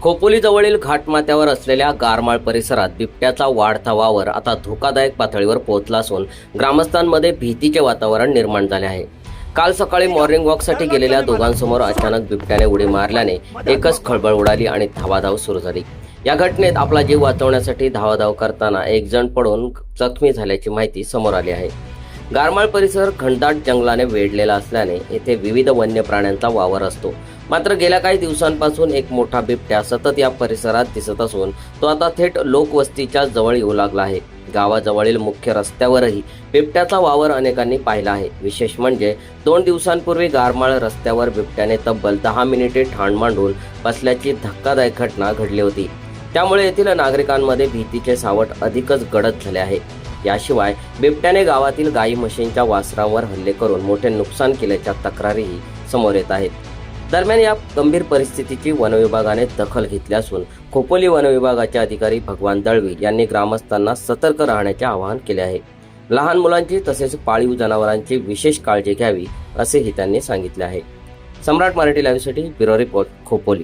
खोपोलीजवळील घाटमाथ्यावर असलेल्या गारमाळ परिसरात बिबट्याचा वाढता वावर आता धोकादायक पातळीवर पोहोचला असून ग्रामस्थांमध्ये भीतीचे वातावरण निर्माण झाले आहे। काल सकाळी मॉर्निंग वॉकसाठी गेलेल्या दोघांसमोर अचानक बिबट्याने उडी मारल्याने एकच खळबळ उडाली आणि धावाधाव सुरू झाली। या घटनेत आपला जीव वाचवण्यासाठी धावाधाव करताना एक जण पडून जखमी झाल्याची माहिती समोर आली आहे। गारमाळ परिसर घनदाट जंगलाने वेढलेला असल्याने येथे विविध वन्य प्राण्यांचा वावर असतो। मात्र गेल्या काही दिवसांपासून एक मोठा बिबट्या सतत या परिसरात दिसत असून तो आता थेट लोकवस्तीच्या जवळ येऊ लागला आहे। गावाजवळील मुख्य रस्त्यावरही बिबट्याचा वावर अनेकांनी पाहिला आहे। विशेष म्हणजे 2 दिवसांपूर्वी गारमाळ रस्त्यावर बिबट्याने तब्बल 10 मिनिटे ठाण मांडून बसल्याची धक्कादायक घटना घडली होती। त्यामुळे येथील नागरिकांमध्ये भीतीचे सावट अधिकच गडद झाले आहे। याशिवाय बिबट्याने गावातील गाई म्हशींच्या वासरांवर हल्ले करून मोठे नुकसान केल्याच्या तक्रारीही समोर येत आहेत। दरम्यान या गंभीर परिस्थितीची वनविभागाने दखल घेतली असून खोपोली वनविभागाचे अधिकारी भगवान दळवी यांनी ग्रामस्थांना सतर्क राहण्याचे आवाहन केले आहे। लहान मुलांची तसेच पाळीव जनावरांची विशेष काळजी घ्यावी असेही त्यांनी सांगितले आहे। सम्राट मराठी लाईव्हसाठी ब्युरो रिपोर्ट खोपोली।